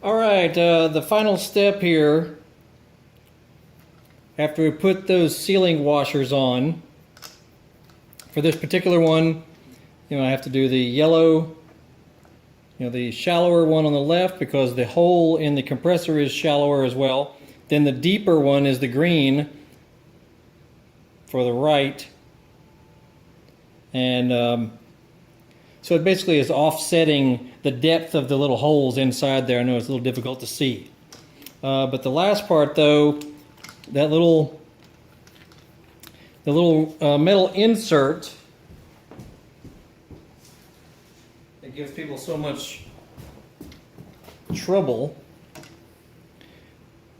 Alright, the final step here, after we put those sealing washers on, for this particular one, I have to do the yellow, the shallower one on the left because the hole in the compressor is shallower as well. Then the deeper one is the green for the right. And so it basically is offsetting the depth of the little holes inside there. I know it's a little difficult to see. But the last part though, that the little metal insert, it gives people so much trouble.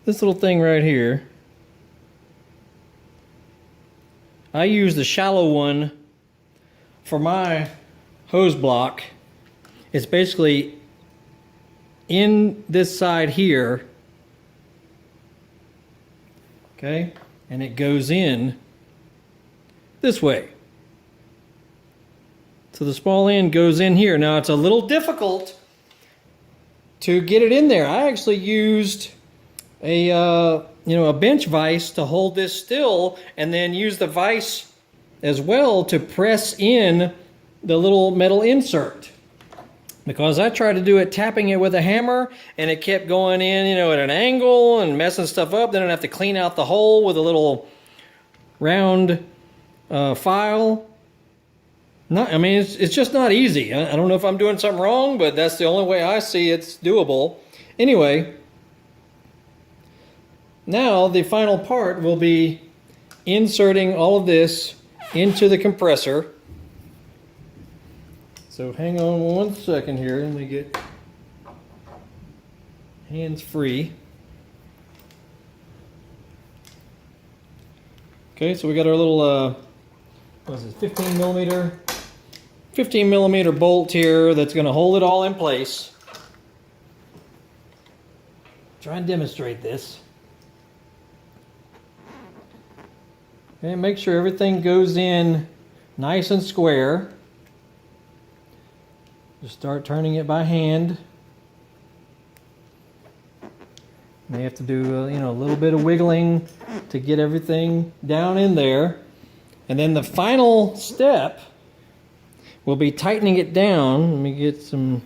This little thing right here, I use the shallow one for my hose block. It's basically in this side here, okay, and it goes in this way. So the small end goes in here. Now it's a little difficult to get it in there. I actually used a bench vise to hold this still, and then use the vise as well to press in the little metal insert. Because I tried to do it tapping it with a hammer, and it kept going in, at an angle and messing stuff up. Then I'd have to clean out the hole with a little round file. It's just not easy. I don't know if I'm doing something wrong, but that's the only way I see it's doable. Anyway, now the final part will be inserting all of this into the compressor. So hang on one second here. Let me get hands free. Okay, so we got our little, what is this, 15 millimeter bolt here that's going to hold it all in place. Try and demonstrate this. Okay, make sure everything goes in nice and square. Just start turning it by hand. May have to do a little bit of wiggling to get everything down in there. And then the final step will be tightening it down. Let me get some.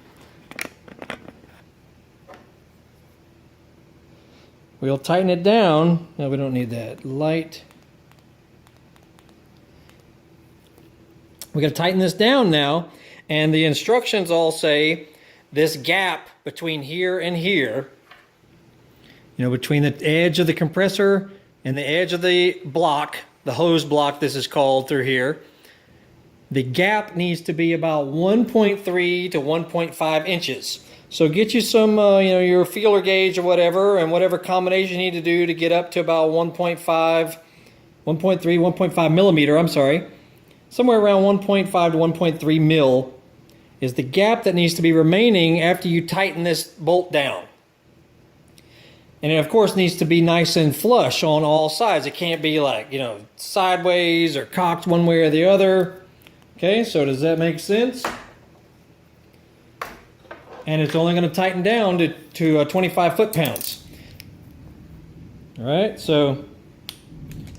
We'll tighten it down. No, we don't need that. Light. We got to tighten this down now. And the instructions all say this gap between here and here, between the edge of the compressor and the edge of the block, the hose block this is called through here, the gap needs to be about 1.3 to 1.5 inches. So get you some, your feeler gauge or whatever, and whatever combination you need to do to get up to about 1.3, 1.5 millimeter, I'm sorry. Somewhere around 1.5 to 1.3 mil is the gap that needs to be remaining after you tighten this bolt down. And it, of course, needs to be nice and flush on all sides. It can't be like, sideways or cocked one way or the other. Okay, so does that make sense? And it's only going to tighten down to 25 foot-pounds. All right, so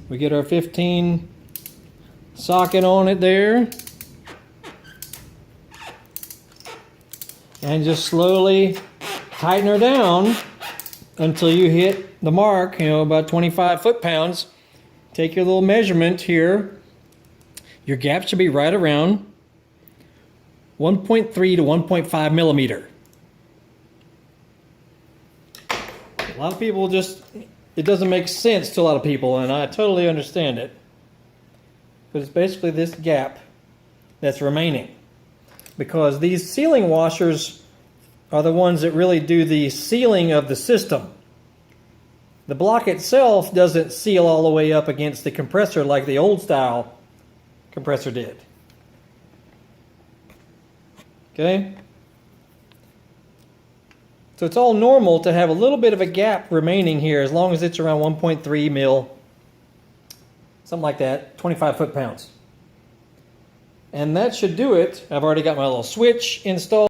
we get our 15 socket on it there. And just slowly tighten her down until you hit the mark, about 25 foot-pounds. Take your little measurement here. Your gap should be right around 1.3 to 1.5 millimeter. A lot of people it doesn't make sense to a lot of people, and I totally understand it. But it's basically this gap that's remaining. Because these sealing washers are the ones that really do the sealing of the system. The block itself doesn't seal all the way up against the compressor like the old style compressor did. Okay? So it's all normal to have a little bit of a gap remaining here as long as it's around 1.3 mil, something like that, 25 foot-pounds. And that should do it. I've already got my little switch installed.